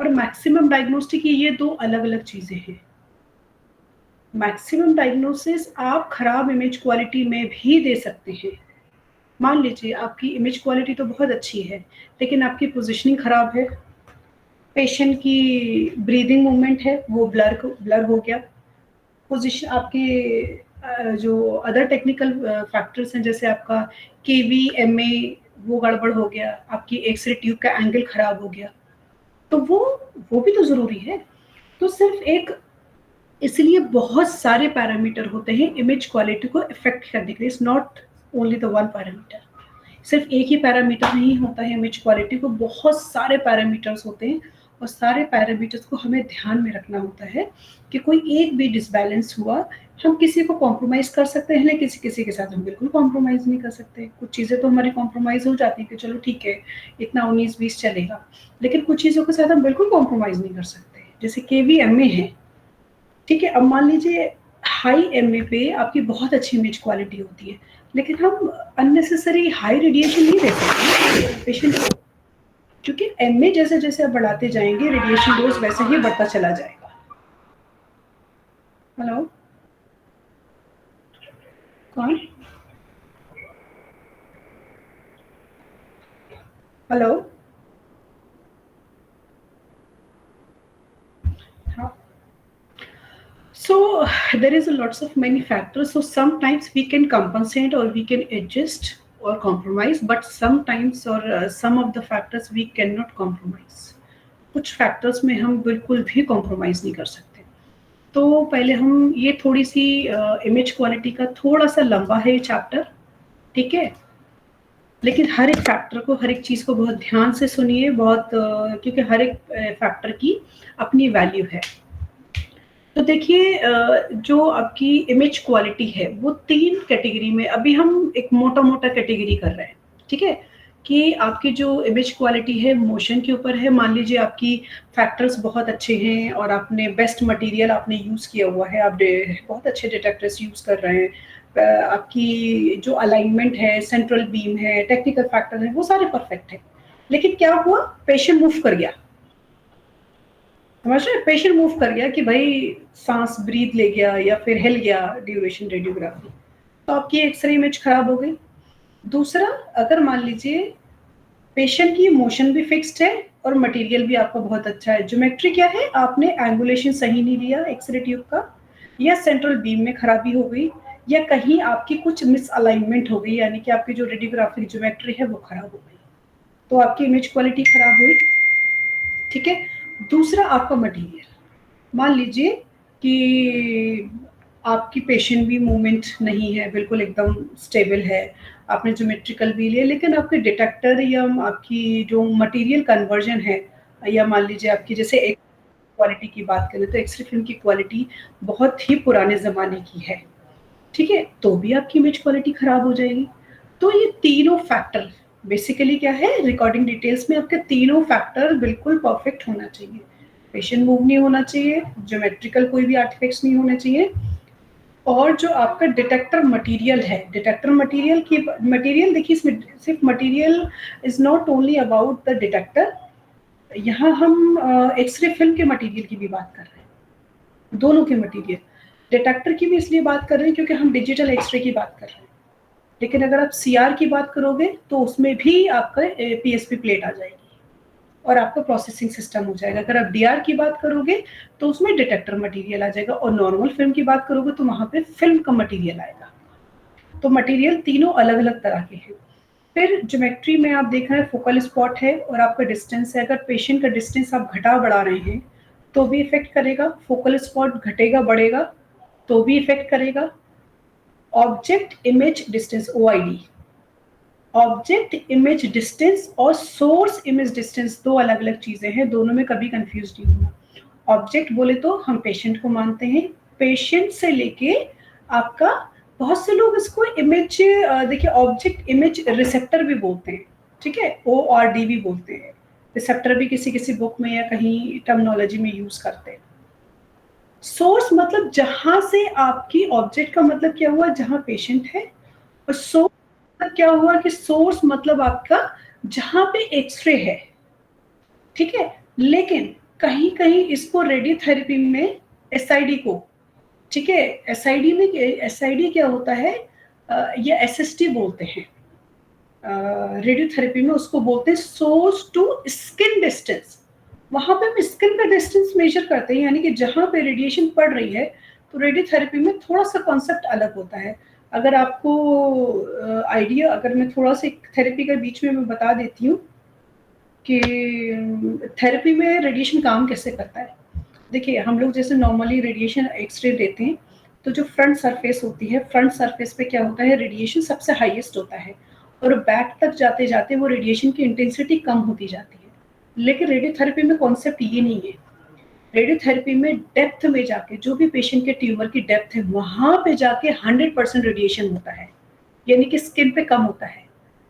और maximum diagnostic ये दो अलग अलग चीजें हैं। मैक्सिमम डायग्नोसिस आप खराब इमेज क्वालिटी में भी दे सकते हैं। मान लीजिए आपकी इमेज क्वालिटी तो बहुत अच्छी है, लेकिन आपकी पोजीशनिंग खराब है, पेशेंट की ब्रीदिंग मूवमेंट है वो ब्लर हो गया, पोजीशन आपके जो अदर टेक्निकल फैक्टर्स हैं जैसे आपका KVMA वो गड़बड़ हो गया, आपकी एक्सरे ट्यूब का एंगल खराब हो गया, तो वो भी तो जरूरी है। तो सिर्फ एक, इसलिए बहुत सारे पैरामीटर होते हैं इमेज क्वालिटी को इफेक्ट करने के लिए, it's not only the one parameter. सिर्फ एक ही पैरामीटर नहीं होता है इमेज क्वालिटी को, बहुत सारे पैरामीटर्स होते हैं और सारे पैरामीटर्स को हमें ध्यान में रखना होता है कि कोई एक भी डिसबैलेंस हुआ, हम किसी को कॉम्प्रोमाइज कर सकते हैं, लेकिन किसी के साथ हम बिल्कुल कॉम्प्रोमाइज नहीं कर सकते। कुछ चीज़ें तो हमारी कॉम्प्रोमाइज हो जाती है कि चलो ठीक है इतना 19-20 चलेगा, लेकिन कुछ चीज़ों के साथ हम बिल्कुल कॉम्प्रोमाइज नहीं कर सकते, जैसे KVMA है, ठीक है। अब मान लीजिए हाई MA पे आपकी बहुत अच्छी इमेज क्वालिटी होती है, लेकिन हम अननेसेसरी हाई रेडिएशन नहीं दे सकते पेशेंट को, क्योंकि MA जैसे जैसे आप बढ़ाते जाएंगे रेडिएशन डोज वैसे ही बढ़ता चला जाएगा। हेलो, कौन? हेलो, हाँ। So there is a lots of many factors. So sometimes we can compensate or we can adjust or compromise, but sometimes or some of the factors we cannot compromise. कुछ factors में हम बिल्कुल भी compromise नहीं कर सकते। तो पहले हम ये थोड़ी सी इमेज क्वालिटी का थोड़ा सा लंबा है ये चैप्टर, ठीक है, लेकिन हर एक फैक्टर को, हर एक चीज़ को बहुत ध्यान से सुनिए, बहुत क्योंकि हर एक फैक्टर की अपनी वैल्यू है। तो देखिए जो आपकी इमेज क्वालिटी है वो 3 कैटेगरी में, अभी हम एक मोटा-मोटा कैटेगरी कर रहे हैं, ठीक है? कि आपकी जो इमेज क्वालिटी है मोशन के ऊपर है। मान लीजिए आपकी फैक्टर्स बहुत अच्छे हैं और आपने बेस्ट मटेरियल आपने यूज़ किया हुआ है, आप बहुत अच्छे डिटेक्टर्स यूज़ कर रहे हैं, आपकी जो अलाइनमेंट है, सेंट्रल बीम है, टेक्निकल फैक्टर है, वो सारे परफेक्ट हैं। लेकिन क्या हुआ, पेशेंट मूव कर गया, समझ रहे हैं? पेशेंट मूव कर गया कि भाई सांस ब्रीथ ले गया या फिर हिल गया ड्यूरेशन रेडियोग्राफी, तो आपकी एक्सरे इमेज खराब हो गई। दूसरा, अगर मान लीजिए पेशेंट की मोशन भी फिक्स्ड है और मटेरियल भी आपका बहुत अच्छा है, ज्योमेट्री क्या है, आपने एंगुलेशन सही नहीं लिया एक्सरे ट्यूब का, या सेंट्रल बीम में खराबी हो गई, या कहीं आपकी कुछ मिस अलाइनमेंट हो गई, यानी कि आपकी जो रेडियोग्राफिक ज्योमेट्री है वो खराब हो गई, तो आपकी इमेज क्वालिटी खराब हुई, ठीक है। दूसरा आपका मटेरियल, मान लीजिए कि आपकी पेशेंट भी मूवमेंट नहीं है, बिल्कुल एकदम स्टेबल है, आपने ज्योमेट्रिकल भी लिया, लेकिन आपके डिटेक्टर या आपकी जो मटेरियल कन्वर्जन है, या मान लीजिए आपकी जैसे एक क्वालिटी की बात करें तो एक्सरे फिल्म की क्वालिटी बहुत ही पुराने ज़माने की है, ठीक है, तो भी आपकी इमेज क्वालिटी खराब हो जाएगी। तो ये तीनों फैक्टर बेसिकली क्या है, रिकॉर्डिंग डिटेल्स में आपके तीनों फैक्टर बिल्कुल परफेक्ट होना चाहिए। पेशेंट मूव नहीं होना चाहिए, ज्योमेट्रिकल कोई भी आर्टिफैक्ट्स नहीं होने चाहिए, और जो आपका डिटेक्टर मटेरियल है, डिटेक्टर मटेरियल की मटेरियल देखिए, इसमें सिर्फ material is not only about the detector, यहाँ हम एक्सरे फिल्म के मटेरियल की भी बात कर रहे हैं, दोनों के मटेरियल, डिटेक्टर की भी इसलिए बात कर रहे हैं क्योंकि हम डिजिटल एक्सरे की बात कर रहे हैं, लेकिन अगर आप CR की बात करोगे तो उसमें भी आपका PSP प्लेट आ जाएगी और आपका प्रोसेसिंग सिस्टम हो जाएगा। अगर आप DR की बात करोगे तो उसमें डिटेक्टर मटेरियल आ जाएगा, और नॉर्मल फिल्म की बात करोगे तो वहाँ पे फिल्म का मटेरियल आएगा। तो मटेरियल तीनों अलग-अलग तरह के हैं। फिर ज्योमेट्री में आप देख रहे हैं फोकल स्पॉट है और आपका डिस्टेंस है, अगर पेशेंट का डिस्टेंस आप घटा बढ़ा रहे हैं तो भी इफेक्ट करेगा, फोकल स्पॉट घटेगा बढ़ेगा तो भी इफेक्ट करेगा। Object image distance OID, object image distance और सोर्स इमेज डिस्टेंस दो अलग अलग चीजें हैं, दोनों में कभी कंफ्यूज नहीं होना। ऑब्जेक्ट बोले तो हम पेशेंट को मानते हैं, पेशेंट से लेके आपका, बहुत से लोग इसको इमेज, देखिए ऑब्जेक्ट इमेज रिसेप्टर भी बोलते हैं, ठीक है, ORD भी बोलते हैं, रिसेप्टर भी किसी किसी बुक में या कहीं टर्मिनोलॉजी में यूज करते हैं। सोर्स मतलब जहां से आपकी, ऑब्जेक्ट का मतलब क्या हुआ, जहां पेशेंट है, और सोर्स मतलब क्या हुआ कि सोर्स मतलब आपका जहां पे एक्सरे है, ठीक है। लेकिन कहीं कहीं इसको रेडियोथेरेपी में एसआईडी को, ठीक है, एसआईडी में, एसआईडी क्या होता है, ये एसएसटी बोलते हैं रेडियोथेरेपी में, उसको बोलते हैं सोर्स टू स्किन डिस्टेंस। वहां पे हम स्किन का डिस्टेंस मेजर करते हैं, यानी कि जहां पे रेडिएशन पड़ रही है। तो रेडियोथेरेपी में थोड़ा सा कॉन्सेप्ट अलग होता है। अगर आपको आइडिया, अगर मैं थोड़ा सा थेरेपी के बीच में मैं बता देती हूँ कि थेरेपी में रेडिएशन काम कैसे करता है। देखिए, हम लोग जैसे नॉर्मली रेडिएशन एक्सरे देते हैं, तो जो फ्रंट सरफेस होती है, फ्रंट सरफेस पे क्या होता है, रेडिएशन सबसे हाईएस्ट होता है, और बैक तक जाते जाते वो रेडिएशन की इंटेंसिटी कम होती जाती है। लेकिन रेडियोथेरेपी में कॉन्सेप्ट ये नहीं है। रेडियोथेरेपी में डेप्थ में जाके, जो भी पेशेंट के ट्यूमर की डेप्थ है, वहां पे जाके 100% रेडिएशन होता है, यानी कि स्किन पे कम होता है।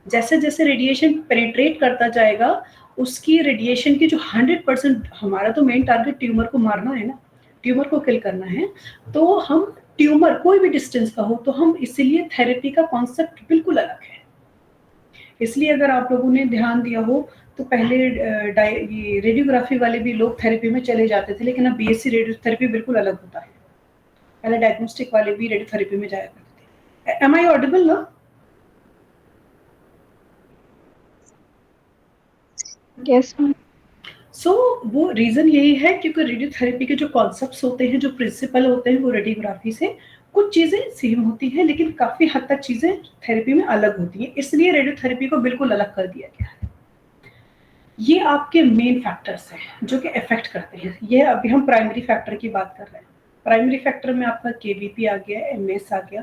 जैसे जैसे रेडिएशन पेनिट्रेट करता जाएगा, उसकी रेडिएशन की जो 100%, हमारा तो मेन टारगेट ट्यूमर को मारना है ना, ट्यूमर को किल करना है। तो हम ट्यूमर कोई भी डिस्टेंस का हो, तो हम इसीलिए थेरेपी का कॉन्सेप्ट बिल्कुल अलग है। इसलिए अगर आप लोगों ने ध्यान दिया हो, तो पहले ये रेडियोग्राफी वाले भी लोग थेरेपी में चले जाते थे, लेकिन अब बीएससी रेडियोथेरेपी बिल्कुल अलग होता है। पहले डायग्नोस्टिक वाले भी रेडियोथेरेपी में जाया करते थे। एम आई ऑडिबल ना? Yes ma'am. सो वो रीजन यही है क्योंकि रेडियोथेरेपी के जो कॉन्सेप्ट्स होते हैं, जो प्रिंसिपल होते हैं, वो रेडियोग्राफी से कुछ चीजें सेम होती हैं, लेकिन काफी हद तक चीजें थेरेपी में अलग होती हैं। इसलिए रेडियोथेरेपी को बिल्कुल अलग कर दिया गया है। ये आपके मेन फैक्टर्स हैं जो कि इफेक्ट करते हैं। ये अभी हम प्राइमरी फैक्टर की बात कर रहे हैं। प्राइमरी फैक्टर में आपका केवीपी आ गया, एमएस आ गया।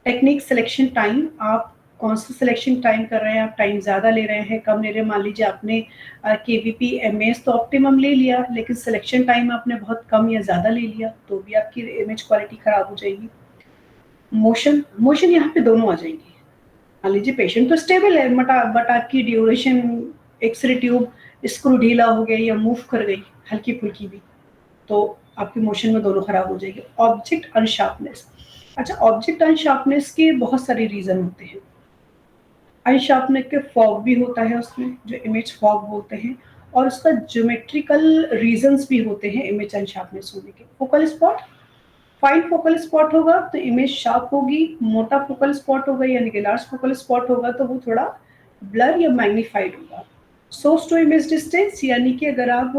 टेक्निक सिलेक्शन टाइम, आप कौन सा सिलेक्शन टाइम कर रहे हैं, आप टाइम ज़्यादा ले रहे हैं, कम ले रहे हैं। मान लीजिए आपने केवीपी एमएस तो ऑप्टिमम ले लिया, लेकिन सिलेक्शन टाइम आपने बहुत कम या ज़्यादा ले लिया, तो भी आपकी इमेज क्वालिटी खराब हो जाएगी। मोशन, मोशन यहाँ पे दोनों आ जाएंगी। मान लीजिए पेशेंट तो स्टेबल है, बट आपकी ड्यूरेशन, एक्सरे ट्यूब स्क्रू ढीला हो गया या मूव कर गई हल्की फुल्की भी, तो आपकी मोशन में दोनों खराब हो जाएगी। ऑब्जेक्ट अनशार्पनेस, अच्छा, ऑब्जेक्ट अनशार्पनेस के बहुत सारे रीजन होते हैं। अनशार्पनेस के फॉग भी होता है उसमें, जो इमेज फॉग बोलते हैं, और उसका ज्योमेट्रिकल रीजंस भी होते हैं इमेज अनशार्पनेस होने के। Focal spot, fine focal spot होगा तो इमेज शार्प होगी, मोटा फोकल स्पॉट होगा यानी कि लार्ज फोकल स्पॉट होगा तो वो थोड़ा ब्लर या मैग्नीफाइड होगा। सोर्स टू इमेज डिस्टेंस, यानी कि अगर आप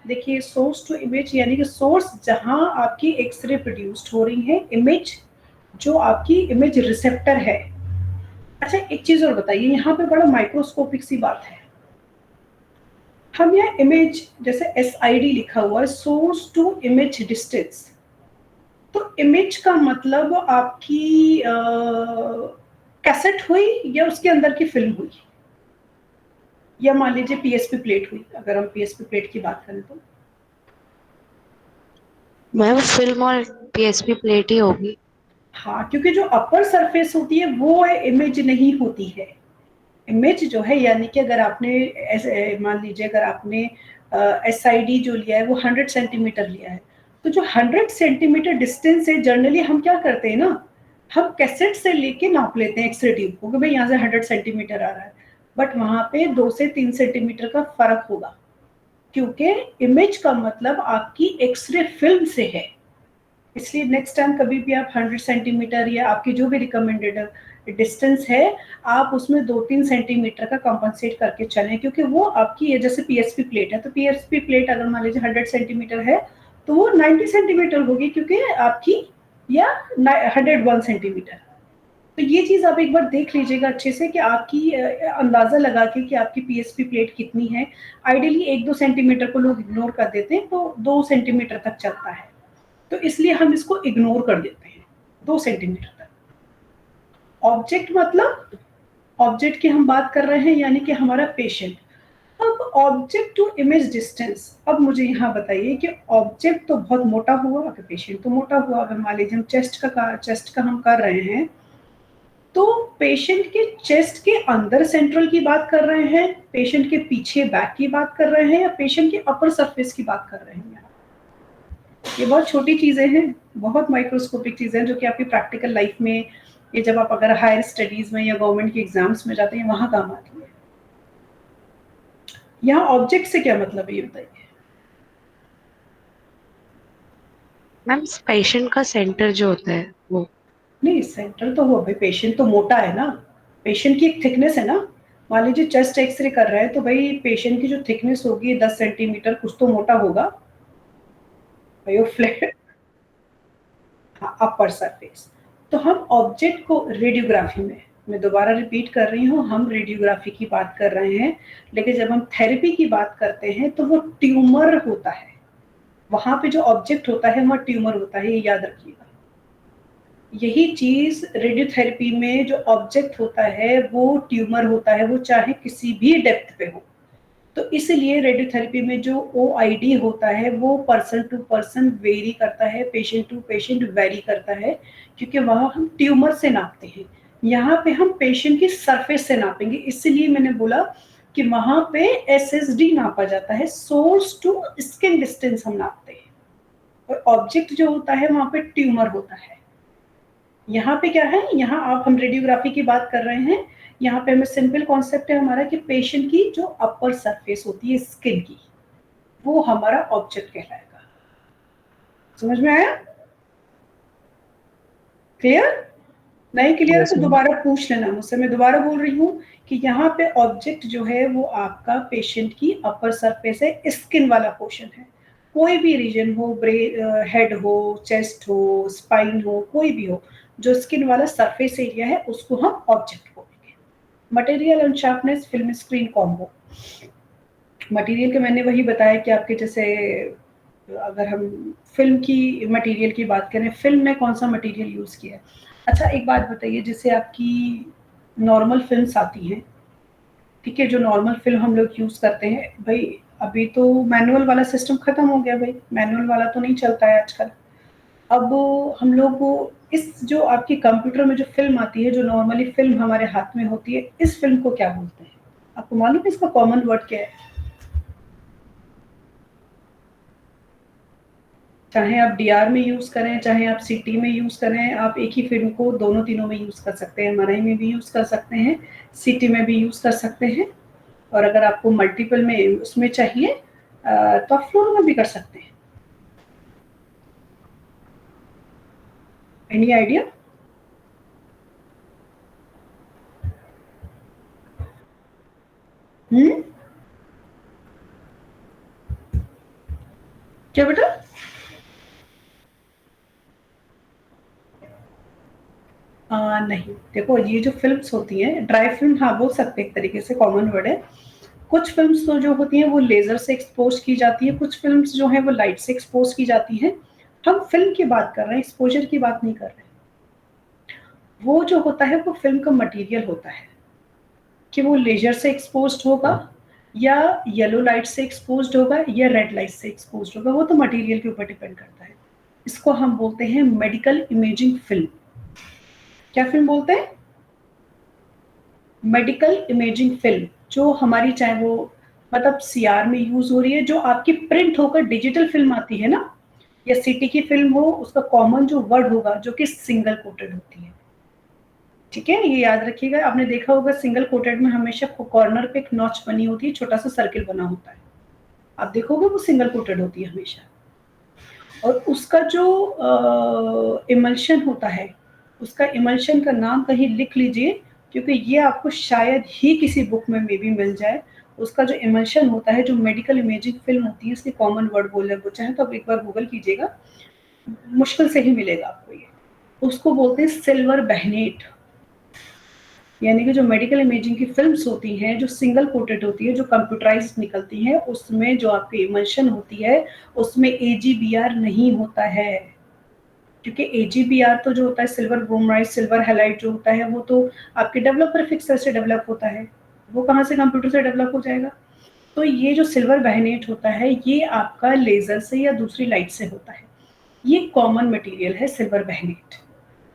देखिए, सोर्स टू इमेज यानी कि सोर्स जहां आपकी एक्सरे प्रोड्यूस्ड हो रही है, इमेज जो आपकी इमेज रिसेप्टर है। अच्छा, एक चीज और बताइए, यहाँ पे बड़ा माइक्रोस्कोपिक सी बात है। हम यहाँ इमेज, जैसे एसआईडी लिखा हुआ है, सोर्स टू इमेज डिस्टेंस, तो इमेज का मतलब आपकी कैसेट हुई या उसके अंदर की फिल्म हुई, या मान लीजिए पीएसपी प्लेट हुई, अगर हम पीएसपी प्लेट की बात करें तो। मैम फिल्म और पीएसपी प्लेट ही होगी। हाँ, क्योंकि जो अपर सरफेस होती है वो इमेज नहीं होती है। इमेज जो है, यानी कि अगर आपने मान लीजिए अगर आपने एसआईडी जो लिया है वो 100 सेंटीमीटर लिया है, तो जो 100 सेंटीमीटर डिस्टेंस है, जनरली हम क्या करते हैं ना, हम कैसेट से लेके नाप लेते हैं एक्सरे ट्यूब को कि भाई यहाँ से 100 सेंटीमीटर आ रहा है, बट वहां पे 2 से 3 सेंटीमीटर का फर्क होगा, क्योंकि इमेज का मतलब आपकी एक्सरे फिल्म से है। इसलिए नेक्स्ट टाइम कभी भी आप 100 सेंटीमीटर या आपकी जो भी रिकमेंडेड डिस्टेंस है, आप उसमें 2-3 सेंटीमीटर का कंपनसेट करके चलें, क्योंकि वो आपकी, जैसे पीएसपी प्लेट है, तो पीएसपी प्लेट अगर मान लीजिए 100 सेंटीमीटर है, तो वो 90 सेंटीमीटर होगी, क्योंकि आपकी, या 101 सेंटीमीटर। तो ये चीज आप एक बार देख लीजिएगा अच्छे से कि आपकी अंदाजा लगा के कि आपकी पीएसपी प्लेट कितनी है। आइडियली 1-2 सेंटीमीटर को लोग इग्नोर कर देते हैं, तो 2 सेंटीमीटर तक चलता है, तो इसलिए हम इसको इग्नोर कर देते हैं 2 सेंटीमीटर तक। ऑब्जेक्ट मतलब, ऑब्जेक्ट की हम बात कर रहे हैं, यानी कि हमारा पेशेंट। अब ऑब्जेक्ट टू इमेज डिस्टेंस, अब मुझे यहाँ बताइए कि ऑब्जेक्ट तो बहुत मोटा हुआ, अगर पेशेंट तो मोटा हुआ, अगर मान लीजिए हम चेस्ट का हम कर रहे हैं, तो पेशेंट के चेस्ट के अंदर सेंट्रल की बात कर रहे हैं, पेशेंट के पीछे बैक की बात कर रहे हैं, या पेशेंट के अपर सरफेस की बात कर रहे हैं। ये बहुत छोटी चीजें हैं, बहुत माइक्रोस्कोपिक चीजें हैं, जो कि आपकी प्रैक्टिकल लाइफ में, ये जब आप अगर हायर स्टडीज में या गवर्नमेंट के एग्जाम्स में जाते हैं, वहां काम आती है। यहाँ ऑब्जेक्ट से क्या मतलब है, ये बताइए। मैम पेशेंट का सेंटर जो होता है वो। नहीं, सेंट्रल तो हुआ भाई, पेशेंट तो मोटा है ना, पेशेंट की एक थिकनेस है ना। मान लीजिए चेस्ट एक्सरे कर रहा है तो भाई पेशेंट की जो थिकनेस होगी 10 सेंटीमीटर, कुछ तो मोटा होगा भाई वो फ्लैट। हाँ, अपर सरफेस। तो हम ऑब्जेक्ट को रेडियोग्राफी में, मैं दोबारा रिपीट कर रही हूँ, हम रेडियोग्राफी की बात कर रहे हैं, लेकिन जब हम थेरेपी की बात करते हैं तो वो ट्यूमर होता है, वहां पे जो ऑब्जेक्ट होता है वहाँ ट्यूमर होता है, ये याद रखिएगा। यही चीज रेडियोथेरेपी में जो ऑब्जेक्ट होता है वो ट्यूमर होता है, वो चाहे किसी भी डेप्थ पे हो। तो इसलिए रेडियोथेरेपी में जो ओआईडी होता है वो पर्सन टू पर्सन वेरी करता है, पेशेंट टू पेशेंट वेरी करता है, क्योंकि वहाँ हम ट्यूमर से नापते हैं, यहाँ पे हम पेशेंट की सरफेस से नापेंगे। इसलिए मैंने बोला कि वहां पे एसएसडी नापा जाता है, सोर्स टू स्किन डिस्टेंस हम नापते हैं, और ऑब्जेक्ट जो होता है वहां पे ट्यूमर होता है। यहाँ पे क्या है, यहाँ आप हम रेडियोग्राफी की बात कर रहे हैं, यहाँ पे हमें सिंपल कॉन्सेप्ट है हमारा कि पेशेंट की जो अपर सरफेस होती है स्किन की, वो हमारा ऑब्जेक्ट कहलाएगा। समझ में आया? क्लियर? नहीं क्लियर है यस तो मैम। दोबारा पूछ लेना मुझसे, मैं दोबारा बोल रही हूँ कि यहाँ पे ऑब्जेक्ट जो है वो आपका पेशेंट की अपर सरफेस है, स्किन वाला पोर्शन है। कोई भी रीजन हो, ब्रेन, हेड हो, चेस्ट हो, स्पाइन हो, कोई भी हो, जो स्किन वाला सरफेस एरिया है उसको हम ऑब्जेक्ट बोलेंगे। Material and sharpness, film screen combo. Material के मैंने वही बताया कि आपके जैसे, अगर हम फिल्म की मटेरियल की बात करें, फिल्म में कौन सा मटेरियल यूज किया है। अच्छा एक बात बताइए, जैसे आपकी नॉर्मल फिल्म्स आती हैं, ठीक है, जो नॉर्मल फिल्म हम लोग यूज करते हैं भाई, अभी तो मैनुअल वाला सिस्टम खत्म हो गया भाई, मैनुअल वाला तो नहीं चलता है आजकल। अब हम लोग को इस जो आपकी कंप्यूटर में जो फिल्म आती है, जो नॉर्मली फिल्म हमारे हाथ में होती है, इस फिल्म को क्या बोलते हैं? आपको मालूम है इसका कॉमन वर्ड क्या है? चाहे आप डीआर में यूज करें, चाहे आप सीटी में यूज करें, आप एक ही फिल्म को दोनों तीनों में यूज कर सकते हैं, एमआरआई में भी यूज कर सकते हैं, सीटी में भी यूज कर सकते हैं, और अगर आपको मल्टीपल में उसमें चाहिए तो आप फ्लोर में भी कर सकते हैं। Any idea? हम्म, क्या बेटा? नहीं, देखो ये जो फिल्म्स होती हैं, ड्राई फिल्म हाँ बोल सकते हैं, एक तरीके से कॉमन वर्ड है। कुछ फिल्म्स तो जो होती हैं वो लेजर से एक्सपोज की जाती है, कुछ फिल्म्स जो है वो लाइट से एक्सपोज की जाती हैं। हम फिल्म की बात कर रहे हैं, एक्सपोजर की बात नहीं कर रहे हैं। वो जो होता है वो फिल्म का मटेरियल होता है, कि वो लेजर से एक्सपोज्ड होगा, या येलो लाइट से एक्सपोज्ड होगा, या रेड लाइट से एक्सपोज्ड होगा, वो तो मटेरियल के ऊपर डिपेंड करता है। इसको हम बोलते हैं मेडिकल इमेजिंग फिल्म। क्या फिल्म बोलते हैं? Medical imaging film. जो हमारी, चाहे वो मतलब सीआर में यूज हो रही है, जो आपकी प्रिंट होकर डिजिटल फिल्म आती है ना, या सीटी की फिल्म हो, उसका कॉमन जो वर्ड होगा जो कि सिंगल कोटेड होती है। ठीक है, ये याद रखिएगा। आपने देखा होगा सिंगल कोटेड में हमेशा कॉर्नर पे एक नॉच बनी होती है, छोटा सा सर्किल बना होता है, आप देखोगे वो सिंगल कोटेड होती है हमेशा। और उसका जो इमल्शन होता है, उसका इमल्शन का नाम कहीं लिख लीजिए, क्योंकि ये आपको शायद ही किसी बुक में मे बी मिल जाए। उसका जो इमल्शन होता है, जो मेडिकल इमेजिंग फिल्म होती है, इसके कॉमन वर्ड बोले वो चाहे तो आप एक बार गूगल कीजिएगा, मुश्किल से ही मिलेगा आपको ये। उसको बोलते हैं सिल्वर बहनेट। यानी कि जो मेडिकल इमेजिंग की फिल्म्स होती हैं, जो सिंगल कोटेड होती है, जो कंप्यूटराइज निकलती हैं, उसमें जो आपकी इमल्शन होती है उसमें एजीबीआर नहीं होता है। क्योंकि एजीबीआर तो जो होता है, सिल्वर ब्रोमाइड सिल्वर हैलाइड जो होता है, वो तो आपके डेवलपर फिक्सर से डेवलप होता है, वो कहाँ से कंप्यूटर से डेवलप हो जाएगा। तो ये जो सिल्वर बहनेट होता है, ये आपका लेजर से या दूसरी लाइट से होता है। ये कॉमन मटेरियल है सिल्वर बहनेट।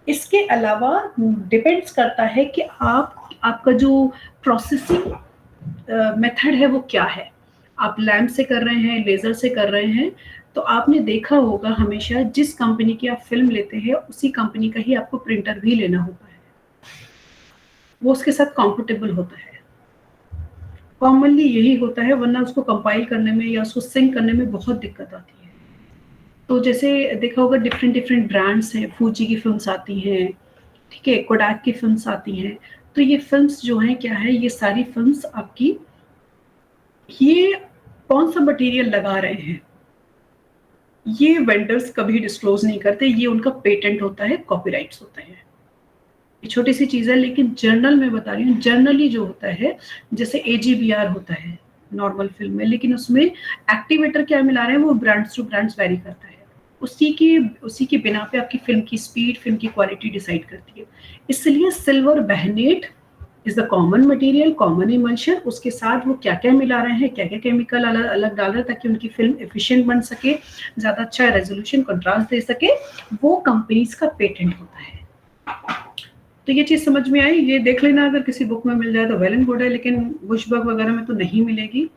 इसके अलावा डिपेंड्स करता है कि आपका जो प्रोसेसिंग मेथड है वो क्या है। आप लैम्प से कर रहे हैं, लेजर से कर रहे हैं, तो आपने देखा होगा हमेशा जिस कंपनी की आप फिल्म लेते हैं उसी कंपनी का ही आपको प्रिंटर भी लेना होता है, वो उसके साथ कंफर्टेबल होता है। कॉमनली यही होता है, वरना उसको कंपाइल करने में या उसको सिंक करने में बहुत दिक्कत आती है। तो जैसे देखा होगा डिफरेंट डिफरेंट ब्रांड्स हैं, फूजी की फिल्म्स आती हैं, ठीक है, कोडाक की फिल्म्स आती हैं। तो ये फिल्म्स जो हैं क्या है, ये सारी फिल्म्स आपकी, ये कौन सा मटेरियल लगा रहे हैं ये वेंडर्स कभी डिस्क्लोज नहीं करते, ये उनका पेटेंट होता है, कॉपीराइट्स होते हैं। ये छोटी सी चीज है, लेकिन जर्नल में बता रही हूँ, जर्नली जो होता है, जैसे AGBR होता है नॉर्मल फिल्म में, लेकिन उसमें एक्टिवेटर क्या मिला रहे हैं वो ब्रांड्स टू ब्रांड्स वेरी करता है। उसी की बिना पे आपकी फिल्म की स्पीड, फिल्म की क्वालिटी डिसाइड करती है। इसलिए सिल्वर बहनेट is the common material, common emulsion. उसके साथ वो क्या क्या मिला रहे हैं, क्या क्या केमिकल अलग अलग डाल रहे हैं, ताकि उनकी फिल्म एफिशिएंट बन सके, ज्यादा अच्छा रेजोल्यूशन कंट्रास्ट दे सके, वो कंपनीज का पेटेंट होता है। तो ये चीज समझ में आई, ये देख लेना, अगर किसी बुक में मिल जाए तो वेल एंड गुड है, लेकिन बुशबर्ग वगैरह में तो नहीं मिलेगी।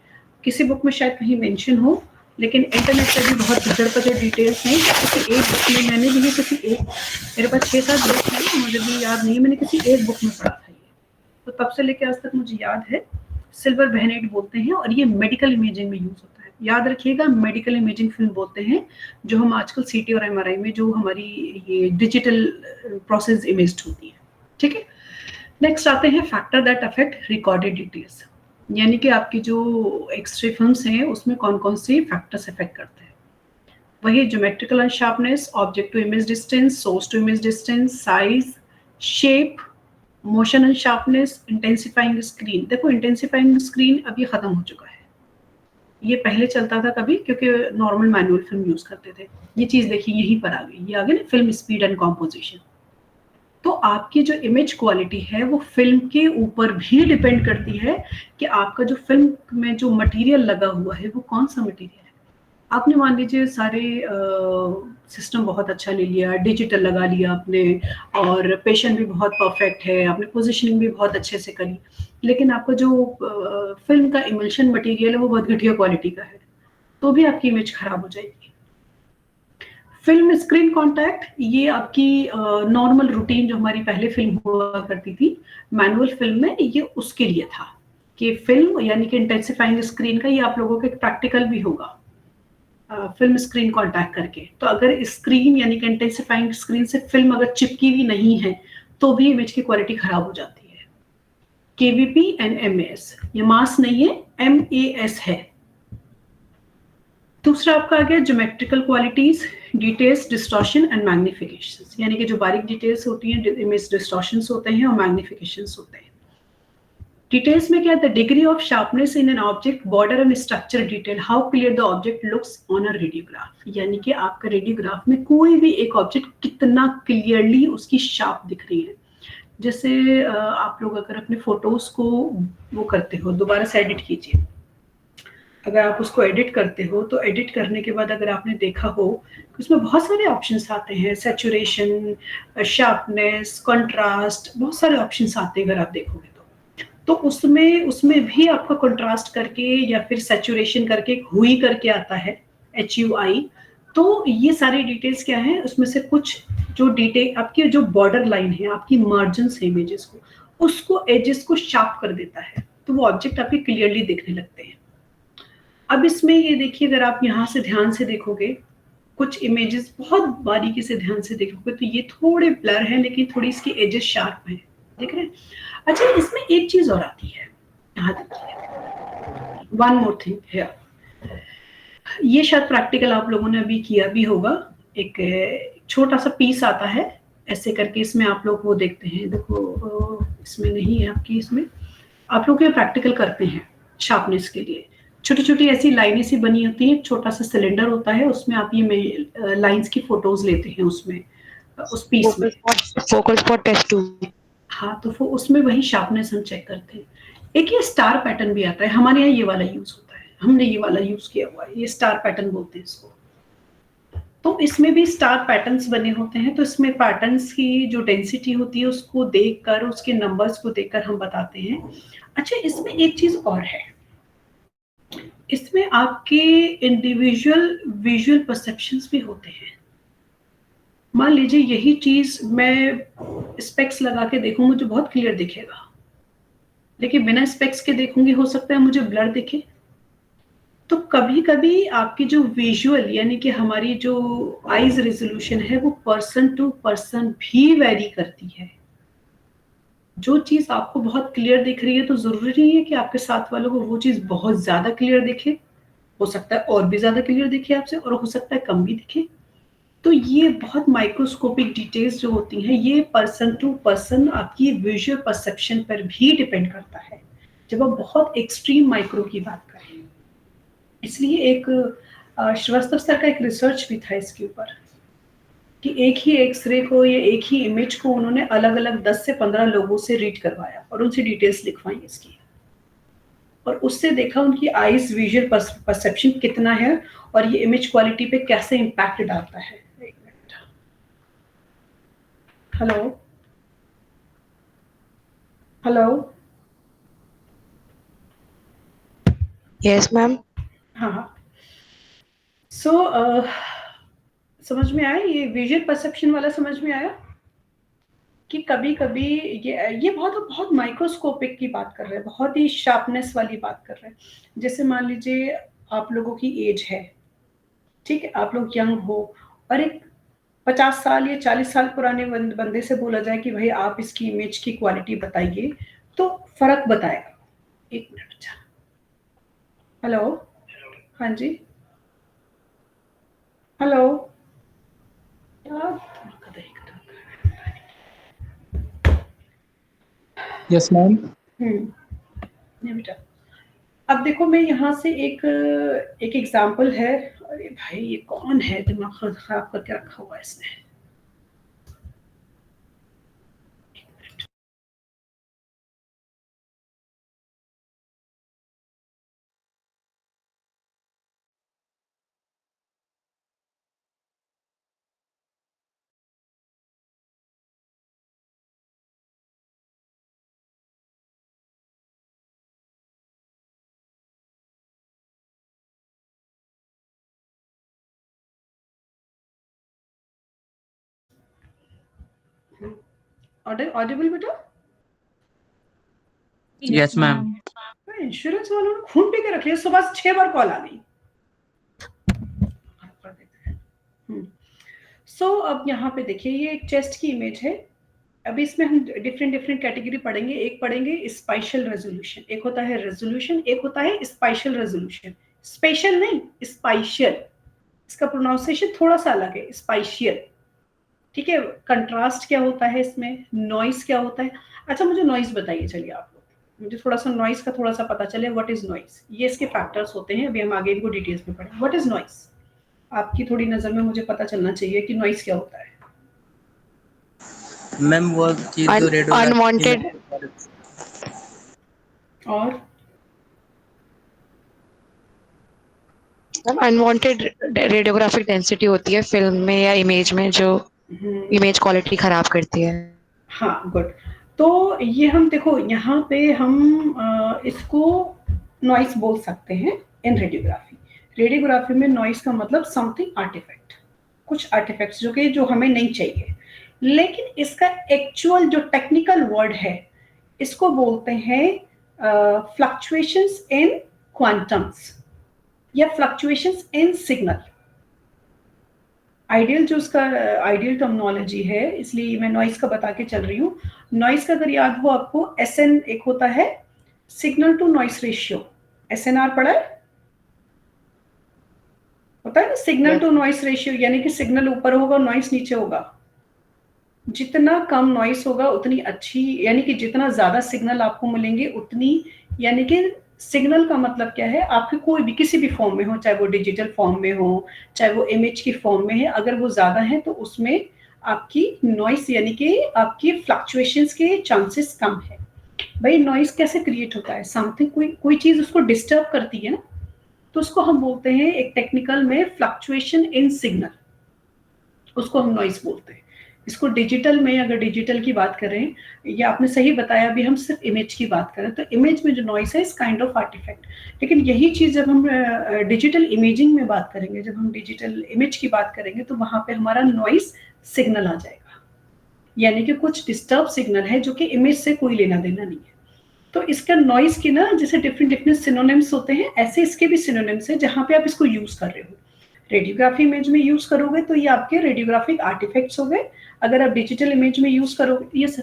किसी बुक में शायद कहीं मेंशन हो, लेकिन इंटरनेट पे भी बहुत गजर डिटेल्स हैं। किसी एक बुक में मैंने भी, किसी एक, मेरे पास 6-7 बुक है, मुझे भी याद नहीं है, मैंने किसी एक बुक में पढ़ा था ये, तो तब से लेकर आज तक मुझे याद है। सिल्वर बहनेट बोलते हैं, और ये मेडिकल इमेजिंग में यूज होता है। याद रखिएगा, मेडिकल इमेजिंग फिल्म बोलते हैं जो हम आजकल CT और MRI में जो हमारी ये डिजिटल प्रोसेस इमेज्ड होती है, ठीक है। नेक्स्ट आते हैं factor that affect recorded details, यानी कि आपकी जो एक्सरे फिल्म्स हैं उसमें कौन कौन से फैक्टर्स इफेक्ट करते हैं। वही geometrical unsharpness, object to image distance, source to image distance, size, shape, motion and sharpness, intensifying screen. देखो इंटेंसिफाइंग स्क्रीन अब ये खत्म हो चुका है, ये पहले चलता था कभी, क्योंकि नॉर्मल मैनुअल फिल्म यूज करते थे। ये चीज देखिए यहीं पर आ गई, ये आ गई ना फिल्म स्पीड एंड कॉम्पोजिशन। तो आपकी जो इमेज क्वालिटी है वो फिल्म के ऊपर भी डिपेंड करती है कि आपका जो फिल्म में जो मटेरियल लगा हुआ है वो कौन सा मटेरियल है। आपने मान लीजिए सारे सिस्टम बहुत अच्छा ले लिया, डिजिटल लगा लिया आपने, और पेशेंट भी बहुत परफेक्ट है, आपने पोजिशनिंग भी बहुत अच्छे से करी, लेकिन आपका जो फिल्म का इमल्शन मटेरियल है वो बहुत घटिया क्वालिटी का है, तो भी आपकी इमेज खराब हो जाएगी। फिल्म स्क्रीन कांटेक्ट, ये आपकी नॉर्मल रूटीन जो हमारी पहले फिल्म हुआ करती थी मैनुअल फिल्म में, ये उसके लिए था कि फिल्म यानी कि इंटेंसिफाइंग स्क्रीन का, ये आप लोगों के प्रैक्टिकल भी होगा फिल्म स्क्रीन कांटेक्ट करके। तो अगर स्क्रीन यानी कि इंटेंसिफाइंग स्क्रीन से फिल्म अगर चिपकी हुई नहीं है तो भी इमेज की क्वालिटी खराब हो जाती है। KVP एंड MAS, ये मास नहीं है, MAS है। दूसरा आपका आ गया geometrical qualities, details, distortion and magnification, यानी कि जो बारीक डिटेल्स होती हैं, इमेज डिस्टॉर्शंस होते हैं और मैग्निफिकेशंस होते हैं। डिटेल्स में क्या है, the degree of sharpness in an object, border and structure detail, how clear the object looks on a radiograph, यानी कि आपका रेडियोग्राफ में कोई भी एक ऑब्जेक्ट कितना क्लियरली उसकी शार्प दिख रही है। जैसे आप लोग अगर अपने फोटोज को वो करते हो, दोबारा से एडिट कीजिए, अगर आप उसको एडिट करते हो तो एडिट करने के बाद अगर आपने देखा हो उसमें बहुत सारे ऑप्शंस आते हैं, सैचुरेशन, शार्पनेस, कंट्रास्ट, बहुत सारे ऑप्शंस आते हैं अगर आप देखोगे तो उसमें भी आपका कंट्रास्ट करके या फिर सैचुरेशन करके हुई करके आता है, HUI। तो ये सारी डिटेल्स क्या है, उसमें से कुछ जो डिटेल आपकी जो बॉर्डर लाइन है, आपकी मार्जिन है इमेजेस को, उसको एजेस को शार्प कर देता है, तो वो ऑब्जेक्ट आपके क्लियरली दिखने लगते हैं। अब इसमें ये देखिए, अगर आप यहाँ से ध्यान से देखोगे, कुछ इमेजेस बहुत बारीकी से ध्यान से देखोगे तो ये थोड़े ब्लर हैं, लेकिन थोड़ी इसकी एजेस शार्प हैं, देख रहे हैं। अच्छा, इसमें एक चीज और आती है, यहाँ देखिए, वन मोर थिंग है, ये शायद प्रैक्टिकल आप लोगों ने अभी किया भी होगा। एक छोटा सा पीस आता है ऐसे करके, इसमें आप लोग वो देखते हैं, देखो इसमें नहीं है आपकी, इसमें आप लोग ये प्रैक्टिकल करते हैं शार्पनेस के लिए, छोटी छोटी ऐसी लाइनें सी बनी होती हैं, छोटा सा सिलेंडर होता है, उसमें आप ये लाइंस की फोटोज लेते हैं उसमें, उस पीस में फोकल स्पॉट टेस्ट टूल। हाँ, तो वो उसमें वही शार्पनेस हम चेक करते हैं। एक ये स्टार पैटर्न भी आता है, हमारे यहाँ ये वाला यूज होता है, हमने ये वाला यूज किया हुआ है, ये स्टार पैटर्न बोलते हैं इसको। तो इसमें भी स्टार पैटर्न्स बने होते हैं, तो इसमें पैटर्न्स की जो डेंसिटी होती है उसको देखकर, उसके नंबर्स को देखकर हम बताते हैं। अच्छा, इसमें एक चीज और है, इसमें आपके इंडिविजुअल विजुअल परसेप्शंस भी होते हैं। मान लीजिए यही चीज मैं स्पेक्स लगा के देखूं, मुझे बहुत क्लियर दिखेगा, लेकिन बिना स्पेक्स के देखूंगी हो सकता है मुझे ब्लर दिखे, तो कभी कभी आपकी जो विजुअल यानी कि हमारी जो आईज रेजोल्यूशन है वो पर्सन टू पर्सन भी वेरी करती है। जो चीज आपको बहुत क्लियर दिख रही है तो जरूरी नहीं है कि आपके साथ वालों को वो चीज बहुत ज्यादा क्लियर दिखे। हो सकता है और भी ज्यादा क्लियर दिखे आपसे, और हो सकता है कम भी दिखे। तो ये बहुत माइक्रोस्कोपिक डिटेल्स जो होती हैं ये पर्सन टू पर्सन आपकी विजुअल परसेप्शन पर भी डिपेंड करता है, जब आप बहुत एक्सट्रीम माइक्रो की बात करें। इसलिए एक श्रीवास्तव सर का एक रिसर्च भी था इसके ऊपर कि एक ही एक्सरे को या एक ही इमेज को उन्होंने अलग अलग 10 से 15 लोगों से रीड करवाया और उनसे डिटेल्स लिखवाई इसकी, और उससे देखा उनकी आईज विजुअल परसेप्शन कितना है और ये इमेज क्वालिटी पे कैसे इम्पैक्ट डालता है। एक minute. Hello hello. Yes, ma'am. हाँ हाँ। सो समझ में आया ये विजुअल परसेप्शन वाला? समझ में आया कि कभी कभी ये बहुत बहुत माइक्रोस्कोपिक की बात कर रहे हैं, बहुत ही शार्पनेस वाली बात कर रहे हैं। जैसे मान लीजिए आप लोगों की एज है, ठीक है, आप लोग यंग हो, और एक 50 साल या 40 साल पुराने बंदे से बोला जाए कि भाई आप इसकी इमेज की क्वालिटी बताइए, तो फर्क बताएगा। एक मिनट। अच्छा, हेलो। हाँ जी। हेलो। Yes ma'am. नहीं बेटा, अब देखो मैं यहाँ से एक एक एग्जाम्पल है। अरे भाई ये कौन है, दिमाग खराब करके रखा हुआ है इसने। ऑडिबल बेटा? Yes ma'am. इंश्योरेंस वालों ने खून पी के रख लिया, सुबह 6 बार कॉल आ गई। सो अब यहाँ पे देखिए ये एक चेस्ट की इमेज है। अभी इसमें हम डिफरेंट डिफरेंट कैटेगरी पढ़ेंगे। एक पढ़ेंगे स्पाइशियल रेजोल्यूशन, एक होता है रेजोल्यूशन, एक होता है स्पाइशियल रेजोल्यूशन। स्पेशल नहीं, स्पाइशियल। इसका प्रोनाउंसिएशन थोड़ा सा अलग है, स्पाइशियल। ठीक है। कंट्रास्ट क्या होता है इसमें, नॉइस क्या होता है। अच्छा मुझे नॉइस बताइए, चलिए आप लोग मुझे थोड़ा सा नॉइस का थोड़ा सा पता चले। What is noise? ये इसके फैक्टर्स होते हैं, अभी हम आगे इनको डिटेल्स में पढ़ेंगे। What is noise? आपकी थोड़ी नजर में मुझे पता चलना चाहिए कि नॉइस क्या होता है। मैम वो चीज जो रेडियोग्राफी में Unwanted और अनवांटेड रेडियोग्राफिक डेंसिटी होती है फिल्म में या इमेज में, जो इमेज क्वालिटी खराब करती है। हाँ गुड। तो ये हम देखो यहाँ पे हम इसको नॉइस बोल सकते हैं इन रेडियोग्राफी। रेडियोग्राफी में नॉइस का मतलब समथिंग आर्टिफैक्ट, कुछ आर्टिफैक्ट्स जो हमें नहीं चाहिए। लेकिन इसका एक्चुअल जो टेक्निकल वर्ड है इसको बोलते हैं फ्लक्चुएशंस इन क्वांटम्स या फ्लक्चुएशंस इन सिग्नल। आइडियल जो उसका आइडियल टर्मिनोलॉजी है, इसलिए मैं नॉइस का बता के चल रही हूँ। नॉइस का अगर याद हो आपको, एसएन एक होता है signal to noise ratio. SNR पढ़ा है? होता है ना सिग्नल टू नॉइस रेशियो, यानी कि सिग्नल ऊपर होगा नॉइस नीचे होगा। जितना कम नॉइस होगा उतनी अच्छी, यानी कि जितना ज्यादा सिग्नल आपको मिलेंगे उतनी, यानी कि सिग्नल का मतलब क्या है, आपके कोई भी किसी भी फॉर्म में हो, चाहे वो डिजिटल फॉर्म में हो चाहे वो इमेज की फॉर्म में है, अगर वो ज्यादा है तो उसमें आपकी नॉइस यानी कि आपकी फ्लक्चुएशंस के चांसेस कम है। भाई नॉइस कैसे क्रिएट होता है? समथिंग कोई चीज उसको डिस्टर्ब करती है ना, तो उसको हम बोलते हैं एक टेक्निकल में फ्लक्चुएशन इन सिग्नल, उसको हम नॉइस बोलते हैं। इसको डिजिटल में, अगर डिजिटल की बात करें, या आपने सही बताया अभी हम सिर्फ इमेज की बात करें, तो इमेज में जो नॉइस है इस काइंड ऑफ आर्टिफैक्ट। लेकिन यही चीज जब हम डिजिटल इमेजिंग में बात करेंगे, जब हम डिजिटल इमेज की बात करेंगे, तो वहां पे हमारा नॉइस सिग्नल आ जाएगा, यानी कि कुछ डिस्टर्ब सिग्नल है जो कि इमेज से कोई लेना देना नहीं है। तो इसका नॉइज की ना जैसे डिफरेंट सिनोनिम्स होते हैं, ऐसे इसके भी सिनोनिम्स है जहां पे आप इसको यूज कर रहे हो। रेडियोग्राफी इमेज में यूज करोगे तो ये आपके रेडियोग्राफिक आर्टिफैक्ट्स हो गए। अगर आप डिजिटल इमेज में यूज करोगे, ये सर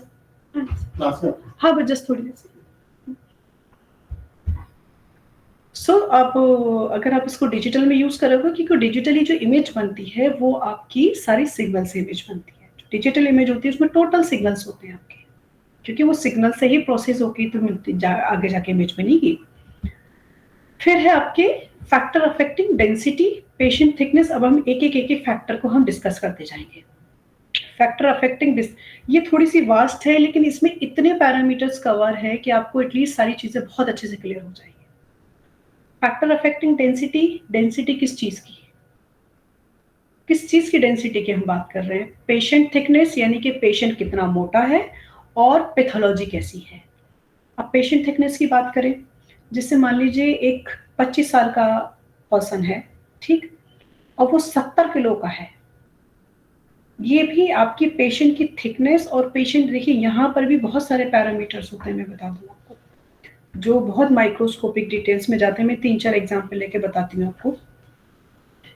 हाँ बस जस्ट थोड़ी देर। आप अगर आप इसको डिजिटल में यूज करोगे, क्योंकि डिजिटली जो इमेज बनती है वो आपकी सारी सिग्नल से इमेज बनती है। डिजिटल इमेज होती है उसमें टोटल सिग्नल्स होते हैं आपके, क्योंकि वो सिग्नल से ही प्रोसेस होगी तो आगे जाके इमेज बनेगी। फिर है आपके factor affecting density, patient thickness. अब हम एक फैक्टर को हम डिस्कस करते जाएंगे। फैक्टर अफेक्टिंग ये थोड़ी सी वास्ट है, लेकिन इसमें इतने पैरामीटर्स कवर है कि आपको एटलीस्ट सारी चीजें बहुत अच्छे से क्लियर हो जाएगी। फैक्टर अफेक्टिंग डेंसिटी, डेंसिटी किस चीज की, किस चीज की डेंसिटी की हम बात कर रहे हैं? पेशेंट थिकनेस, यानी कि पेशेंट कितना मोटा है, और पैथोलॉजी कैसी है। अब पेशेंट थिकनेस की बात करें, जिससे मान लीजिए एक 25 साल का पर्सन है, ठीक, और वो 70 किलो का है। ये भी आपकी पेशेंट की थिकनेस और पेशेंट, देखिए यहाँ पर भी बहुत सारे पैरामीटर्स होते हैं, मैं बता दूं आपको, जो बहुत माइक्रोस्कोपिक डिटेल्स में जाते हैं। मैं 3-4 एग्जाम्पल लेके बताती हूँ आपको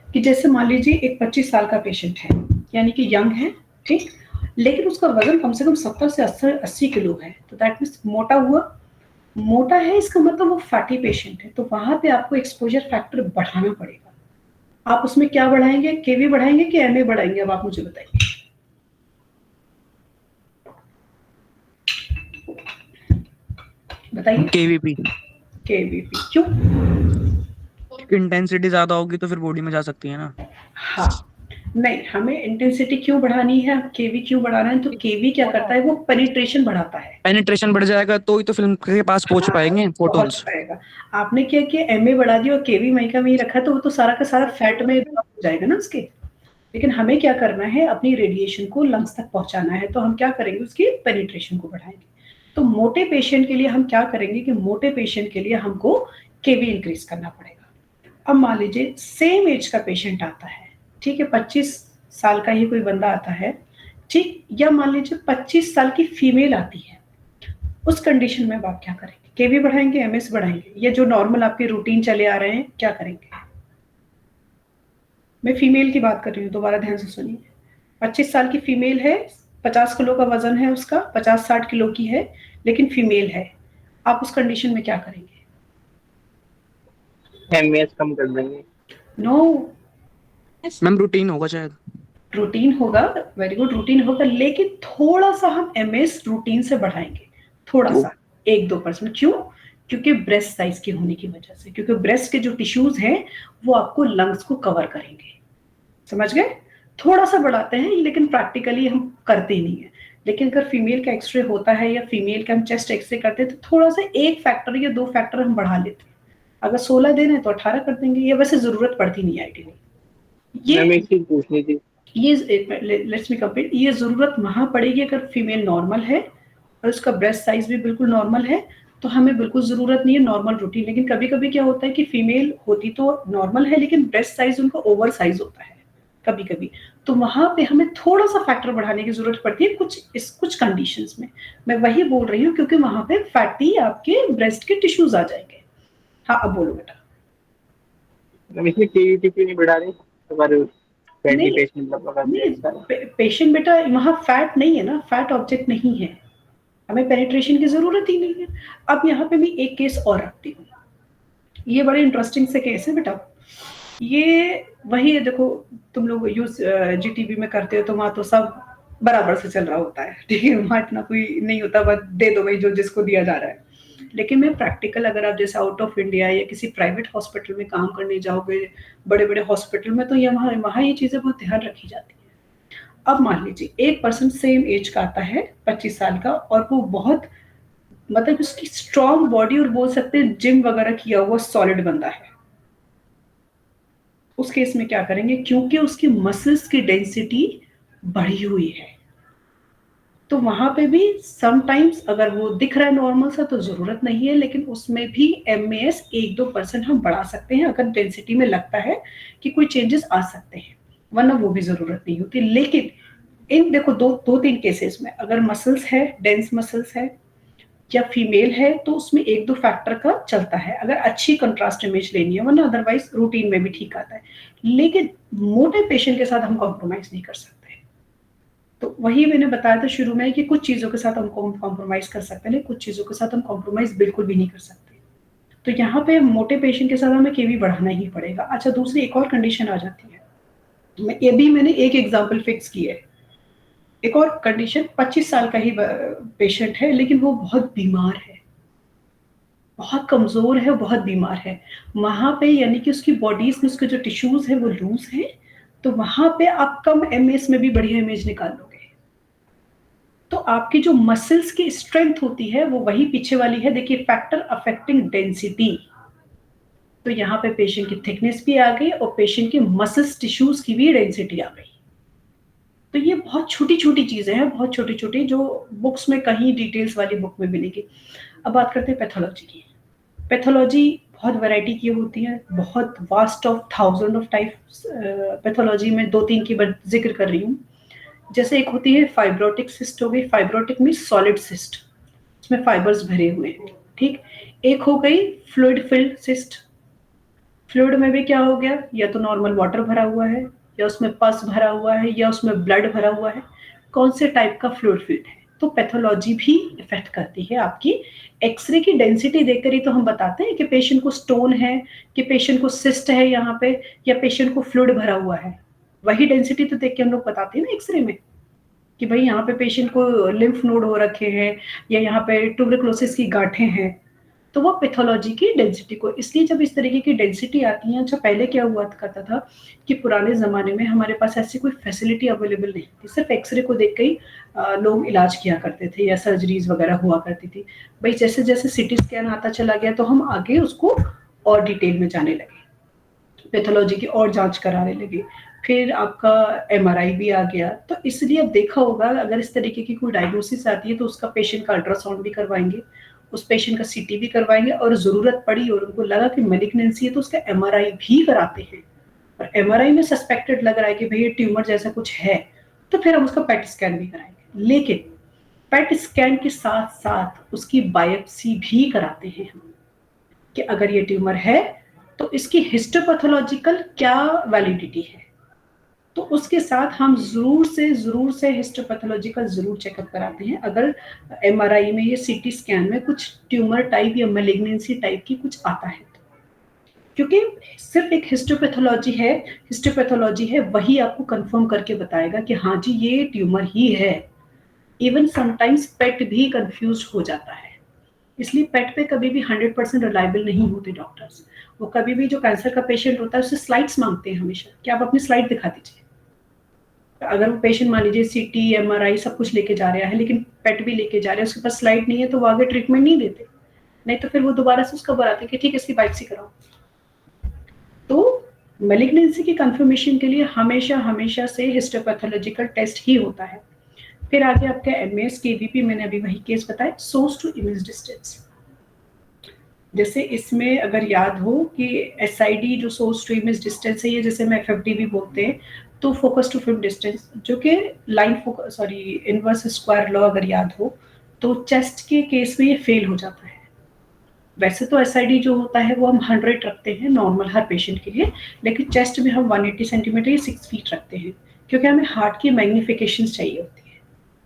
कि जैसे मान लीजिए एक 25 साल का पेशेंट है, यानी कि यंग है, ठीक, लेकिन उसका वजन कम से कम 70 से 80 किलो है, तो दैट मीन्स मोटा हुआ। मोटा है इसका मतलब वो फैटी पेशेंट है, तो वहां पे आपको एक्सपोजर फैक्टर बढ़ाना पड़ेगा। आप उसमें क्या बढ़ाएंगे, केवी बढ़ाएंगे कि एमए बढ़ाएंगे? अब आप मुझे बताइए। बताइए। केवीपी। केवीपी क्यों? इंटेंसिटी ज्यादा होगी तो फिर बॉडी में जा सकती है ना। हाँ, नहीं, हमें इंटेंसिटी क्यों बढ़ानी है, केवी क्यों बढ़ाना है? तो केवी क्या करता है, वो पेनिट्रेशन बढ़ाता है। पेनिट्रेशन बढ़ जाएगा तो ही तो फिल्म के पास पहुंच पाएंगे पहुंच फोटॉन्स। पाएगा। आपने क्या किया, एमए बढ़ा दिया और केवी माइका में ही रखा, तो वो तो सारा का सारा फैट में हो जाएगा ना उसके। लेकिन हमें क्या करना है, अपनी रेडिएशन को लंग्स तक पहुंचाना है, तो हम क्या करेंगे, उसकी पेनिट्रेशन को बढ़ाएंगे। तो मोटे पेशेंट के लिए हम क्या करेंगे कि मोटे पेशेंट के लिए हमको केवी इंक्रीज करना पड़ेगा। अब मान लीजिए सेम एज का पेशेंट आता है, ठीक है, 25 साल का ही कोई बंदा आता है, ठीक, या मान लीजिए 25 साल की फीमेल आती है। उस कंडीशन में आप क्या करेंगे, केवी बढ़ाएंगे, एमएस बढ़ाएंगे, या जो नॉर्मल आपके रूटीन चले आ रहे हैं क्या करेंगे? मैं फीमेल की बात कर रही हूँ, दोबारा ध्यान से सुनिए। 25 साल की फीमेल है, 50 किलो का वजन है उसका, 50-60 किलो की है, लेकिन फीमेल है। आप उस कंडीशन में क्या करेंगे? एमएस कम कर देंगे। नो, मैम रूटीन होगा शायद। रूटीन होगा, वेरी गुड, रूटीन होगा, लेकिन थोड़ा सा हम एमएस रूटीन से बढ़ाएंगे, थोड़ा सा, 1-2%। क्यों? क्योंकि ब्रेस्ट साइज की होने की वजह से, क्योंकि ब्रेस्ट के जो टिश्यूज हैं वो आपको लंग्स को कवर करेंगे। समझ गए? थोड़ा सा बढ़ाते हैं, लेकिन प्रैक्टिकली हम करते ही नहीं है। लेकिन अगर फीमेल का एक्सरे होता है या फीमेल का हम चेस्ट एक्सरे करते हैं, तो थोड़ा सा 1 फैक्टर या 2 फैक्टर हम बढ़ा लेते हैं। अगर 16 देना है तो 18 कर देंगे, या वैसे जरूरत पड़ती नहीं आइडियली। मैम ये एक चीज पूछनी थी। ये लेट्स मी कंप्लीट। ये जरूरत वहां पड़ेगी अगर फीमेल नॉर्मल है और उसका ब्रेस्ट साइज भी बिल्कुल नॉर्मल है, तो हमें बिल्कुल जरूरत नहीं है नॉर्मल रूटीन। लेकिन कभी कभी क्या होता है कि फीमेल होती तो नॉर्मल है, लेकिन ब्रेस्ट साइज उनका ओवर साइज होता है कभी कभी, तो वहां पे हमें थोड़ा सा फैक्टर बढ़ाने की जरूरत पड़ती है कुछ कंडीशंस में। मैं वही बोल रही हूँ, क्योंकि वहां पे फैटी आपके ब्रेस्ट के टिश्यूज आ जाएंगे। हाँ, अब बोलो बेटा। मैम इसमें केवीटी क्यों नहीं बढ़ा रहे? अगर फैटी नहीं पेशेंट नहीं, पेशेंट बेटा वहां फैट नहीं है ना, फैट ऑब्जेक्ट नहीं है, हमें पेनिट्रेशन की जरूरत ही नहीं है। अब यहाँ पे मैं एक केस और रखती हूँ, ये बड़े इंटरेस्टिंग से केस है बेटा। ये वही है, देखो तुम लोग यूज जीटीबी में करते हो तो वहां तो सब बराबर से चल रहा होता है, ठीक है, वहां इतना कोई नहीं होता, बस दे दो भाई जो जिसको दिया जा रहा है। लेकिन मैं प्रैक्टिकल, अगर आप जैसे आउट ऑफ इंडिया या किसी प्राइवेट हॉस्पिटल में काम करने जाओगे, बड़े बड़े हॉस्पिटल में, तो यहाँ वहाँ ये चीजें बहुत ध्यान रखी जाती है। अब मान लीजिए एक पर्सन सेम एज का आता है, 25 साल का, और वो बहुत, मतलब उसकी स्ट्रॉन्ग बॉडी, और बोल सकते हैं जिम वगैरह किया हुआ सॉलिड बंदा है। उस केस में क्या करेंगे, क्योंकि उसकी मसल्स की डेंसिटी बढ़ी हुई है, तो वहां पे भी समटाइम्स अगर वो दिख रहा है नॉर्मल सा तो जरूरत नहीं है, लेकिन उसमें भी एमएस 1-2% हम बढ़ा सकते हैं अगर डेंसिटी में लगता है कि कोई चेंजेस आ सकते हैं, वरना वो भी जरूरत नहीं होती। लेकिन इन देखो 2-3 केसेस में अगर मसल्स है, डेंस मसल्स है, या फीमेल है तो उसमें 1-2 फैक्टर का चलता है, अगर अच्छी कंट्रास्ट इमेज लेनी है, वरना अदरवाइज रूटीन में भी ठीक आता है। लेकिन मोटे पेशेंट के साथ हम कॉम्प्रोमाइज नहीं कर सकते। तो वही मैंने बताया था शुरू में कि कुछ चीज़ों के साथ हम कॉम्प्रोमाइज कर सकते हैं, कुछ चीज़ों के साथ हम कॉम्प्रोमाइज बिल्कुल भी नहीं कर सकते। तो यहाँ पे मोटे पेशेंट के साथ हमें केवी बढ़ाना ही पड़ेगा। अच्छा, दूसरी एक और कंडीशन आ जाती है, ये भी मैंने एक एग्जाम्पल फिक्स की है। एक और कंडीशन, 25 साल का ही पेशेंट है लेकिन वो बहुत बीमार है, बहुत कमजोर है, बहुत बीमार है। वहां पे यानी कि उसकी बॉडीज में उसके जो टिश्यूज है वो लूज है, तो वहां पे आप कम एमएस में भी बढ़िया इमेज निकाल लोगे। तो आपकी जो मसल्स की स्ट्रेंथ होती है वो वही पीछे वाली है। देखिए, फैक्टर अफेक्टिंग डेंसिटी, तो यहाँ पे पेशेंट की थिकनेस भी आ गई और पेशेंट के मसल्स टिश्यूज की भी डेंसिटी आ गई। तो ये बहुत छोटी छोटी चीजें हैं, बहुत छोटी छोटी, जो बुक्स में कहीं डिटेल्स वाली बुक में मिलेगी। अब बात करते हैं पैथोलॉजी की। पैथोलॉजी बहुत वैरायटी की होती है, बहुत vast of thousand of types. Pathology में 2-3 की जिक्र कर रही हूँ। जैसे एक होती है फाइब्रोटिक सिस्ट, हो गई, फाइब्रोटिक मीन सॉलिड सिस्ट, उसमें फाइबर्स भरे हुए हैं, ठीक। एक हो गई फ्लूइड फिल्ड सिस्ट, फ्लूइड में भी क्या हो गया, या तो नॉर्मल वाटर भरा हुआ है, या उसमें पस भरा हुआ है, या उसमें ब्लड भरा हुआ है, कौन से टाइप का फ्लूइड फिल्ड है। तो पैथोलॉजी भी इफेक्ट करती है आपकी। एक्सरे की डेंसिटी देखकर ही तो हम बताते हैं कि पेशेंट को स्टोन है, कि पेशेंट को सिस्ट है यहाँ पे, या पेशेंट को फ्लूइड भरा हुआ है। वही डेंसिटी तो देख के हम लोग बताते हैं ना एक्सरे में, कि भाई यहाँ पे पेशेंट को लिम्फ नोड हो रखे हैं, या यहाँ पे ट्यूबरकुलोसिस की गांठें हैं। तो वो पैथोलॉजी की डेंसिटी को, इसलिए जब इस तरीके की डेंसिटी आती है, अच्छा पहले क्या हुआ करता था कि पुराने ज़माने में हमारे पास ऐसी कोई फैसिलिटी अवेलेबल नहीं थी, सिर्फ एक्सरे को देख के ही लोग इलाज किया करते थे, या सर्जरीज वगैरह हुआ करती थी। भाई जैसे जैसे सिटी स्कैन आता चला गया तो हम आगे उसको और डिटेल में जाने लगे, पैथोलॉजी की और जांच कराने लगे, फिर आपका एमआरआई भी आ गया। तो इसलिए अब देखा होगा, अगर इस तरीके की कोई डायग्नोसिस आती है तो उसका पेशेंट का अल्ट्रासाउंड भी करवाएंगे, उस पेशेंट का सीटी भी करवाएंगे, और ज़रूरत पड़ी और उनको लगा कि मैलिग्नेंसी है तो उसका एमआरआई भी कराते हैं। और एमआरआई में सस्पेक्टेड लग रहा है कि भाई ये ट्यूमर जैसा कुछ है, तो फिर हम उसका पेट स्कैन भी कराएंगे। लेकिन पेट स्कैन के साथ साथ उसकी बायोप्सी भी कराते हैं हम, कि अगर ये ट्यूमर है तो इसकी हिस्टोपैथोलॉजिकल क्या वैलिडिटी है। तो उसके साथ हम ज़रूर से हिस्टोपैथोलॉजिकल ज़रूर चेकअप कराते हैं, अगर एमआरआई में या सीटी स्कैन में कुछ ट्यूमर टाइप या मैलिग्नेंसी टाइप की कुछ आता है तो। क्योंकि सिर्फ एक हिस्टोपैथोलॉजी है, वही आपको कंफर्म करके बताएगा कि हाँ जी ये ट्यूमर ही है। इवन समटाइम्स पेट भी कंफ्यूज हो जाता है, इसलिए पेट पे कभी भी 100% रिलायबल नहीं होते डॉक्टर्स। वो कभी भी जो कैंसर का पेशेंट होता है उससे स्लाइड्स मांगते हैं हमेशा, कि आप अपनी स्लाइड दिखा दीजिए। अगर वो पेशेंट मान लीजिए सीटी एमआरआई सब कुछ लेके जा रहा है, लेकिन पेट भी लेके जा रहा है, उसके पास स्लाइड नहीं है, तो वो आगे ट्रीटमेंट नहीं देते, नहीं तो फिर वो दोबारा से उसका बनाते कि ठीक है इसकी बाइप्सी कराओ। तो मैलिग्नेंसी की कंफर्मेशन के लिए हमेशा से हिस्टोपैथोलॉजिकल टेस्ट ही होता है। फिर आगे आपका एमएस केवीपी, मैंने अभी वही केस बताया, सोर्स टू इमेज डिस्टेंस। जैसे इसमें अगर याद हो कि एसआईडी जो सोर्स टू इमेज डिस्टेंस है, ये जैसे में एफएफडी भी बोलते हैं, तो फोकस टू फिल्म डिस्टेंस, जो कि line focus inverse square law अगर याद हो, तो चेस्ट के केस में ये फेल हो जाता है। वैसे तो एसआईडी जो होता है वो हम 100 रखते हैं नॉर्मल हर पेशेंट के लिए, लेकिन चेस्ट में हम 180 सेंटीमीटर या 6 फीट रखते हैं, क्योंकि हमें हार्ट की मैग्निफिकेशन चाहिए होती है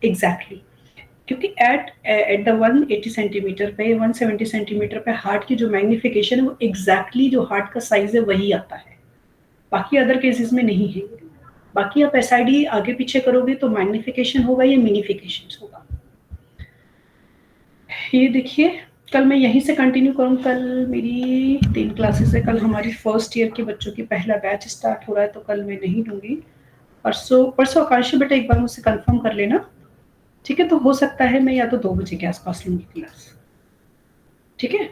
एग्जैक्टली। क्योंकि एट द 180 सेंटीमीटर पे, 170 सेंटीमीटर पे हार्ट की जो मैग्निफिकेशन है वो एग्जैक्टली जो हार्ट का साइज है वही आता है, बाकी अदर केसेस में नहीं है। बाकी आप एसआईडी आगे पीछे करोगे तो मैग्निफिकेशन होगा या मिनिफिकेशन होगा। ये देखिए, कल मैं यहीं से कंटिन्यू करूँ, कल मेरी 3 क्लासेस है, कल हमारी फर्स्ट ईयर के बच्चों की पहला बैच स्टार्ट हो रहा है, तो कल मैं नहीं दूंगी। परसों आकांक्षी बेटा एक बार मुझसे कंफर्म कर लेना, ठीक है। तो हो सकता है मैं या तो 2 बजे के आसपास लूंगी क्लास, ठीक है।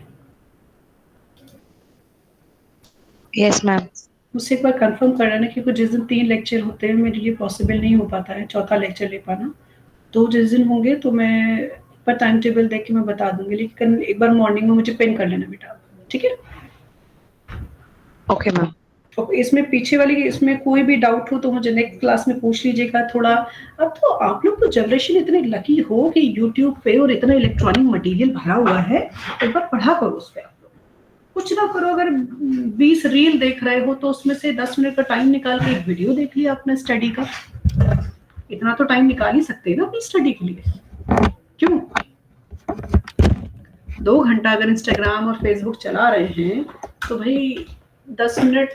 Yes ma'am. मुझसे एक बार कंफर्म कर लेना, क्योंकि जिस दिन 3 लेक्चर होते हैं मेरे लिए पॉसिबल नहीं हो पाता है चौथा लेक्चर ले पाना। तो जिस दिन होंगे तो मैं पर टाइम टेबल देख के मैं बता दूंगी, लेकिन कल एक बार मॉर्निंग में मुझे पिन कर लेना बेटा, ठीक है। Okay ma'am. और इसमें पीछे वाली इसमें कोई भी डाउट हो तो मुझे नेक्स्ट क्लास में पूछ लीजिएगा थोड़ा। अब तो आप लोग तो जनरेशन इतने लकी हो कि यूट्यूब पे और इतना इलेक्ट्रॉनिक मटेरियल भरा हुआ है, एक बार पढ़ा करो उस पे। आप लोग कुछ ना करो, अगर 20 रील देख रहे हो तो उसमें से 10 मिनट का टाइम निकाल के एक वीडियो देख लिया अपने स्टडी का। इतना तो टाइम निकाल ही सकते हैं ना अपनी स्टडी के लिए, क्यों? 2 घंटा अगर इंस्टाग्राम और फेसबुक चला रहे हैं तो भाई 10 मिनट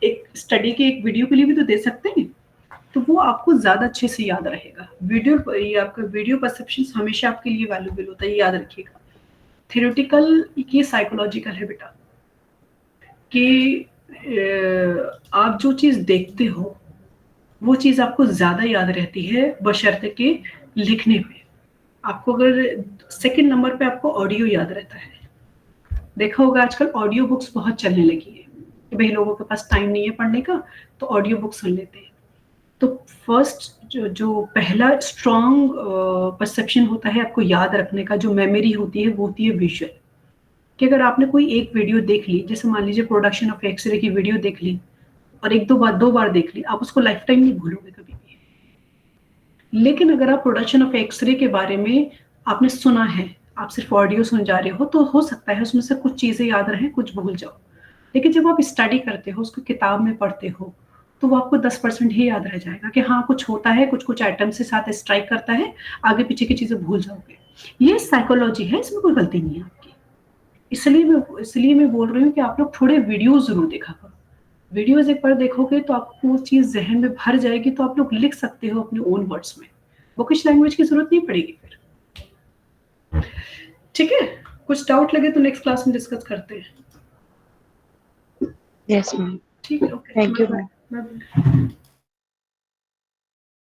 एक स्टडी के एक वीडियो के लिए भी तो दे सकते हैं। तो वो आपको ज्यादा अच्छे से याद रहेगा। ये आपका वीडियो परसेप्शन हमेशा आपके लिए वैल्यूएबल होता है, ये याद रखिएगा। थ्योरेटिकल ये साइकोलॉजिकल है बेटा, कि आप जो चीज देखते हो वो चीज आपको ज्यादा याद रहती है बशर्ते के लिखने में। आपको अगर सेकंड नंबर पे आपको ऑडियो याद रहता है। देखा होगा आजकल ऑडियो बुक्स बहुत चलने लगी है कि भाई लोगों के पास टाइम नहीं है पढ़ने का तो ऑडियो बुक सुन लेते हैं। तो फर्स्ट जो पहला स्ट्रॉन्ग परसेप्शन होता है आपको याद रखने का, जो मेमोरी होती है वो होती है विजुअल। कि अगर आपने कोई एक वीडियो देख ली, जैसे मान लीजिए प्रोडक्शन ऑफ एक्सरे की वीडियो देख ली और एक दो बार देख ली, आप उसको लाइफ टाइम नहीं भूलोगे कभी भी। लेकिन अगर आप प्रोडक्शन ऑफ एक्सरे के बारे में आपने सुना है, आप सिर्फ ऑडियो सुन जा रहे हो, तो हो सकता है उसमें से कुछ चीजें याद रहें, कुछ भूल जाओ। लेकिन जब आप स्टडी करते हो, उसको किताब में पढ़ते हो, तो वो आपको 10% ही याद रह जाएगा कि हाँ कुछ होता है, कुछ कुछ आइटम से साथ स्ट्राइक करता है, आगे पीछे की चीजें भूल जाओगे। ये साइकोलॉजी है, इसमें कोई गलती नहीं है आपकी। इसलिए मैं बोल रही हूँ कि आप लोग थोड़े वीडियोज जरूर देखा करो। वीडियोज एक बार देखोगे तो आपको वो चीज जहन में भर जाएगी, तो आप लोग लिख सकते हो अपने ओन वर्ड्स में, बुकिश लैंग्वेज की जरूरत नहीं पड़ेगी फिर। ठीक है, कुछ डाउट लगे तो नेक्स्ट क्लास में डिस्कस करते हैं। यस मैम, ठीक है, okay, thank you bye ma'am. Bye.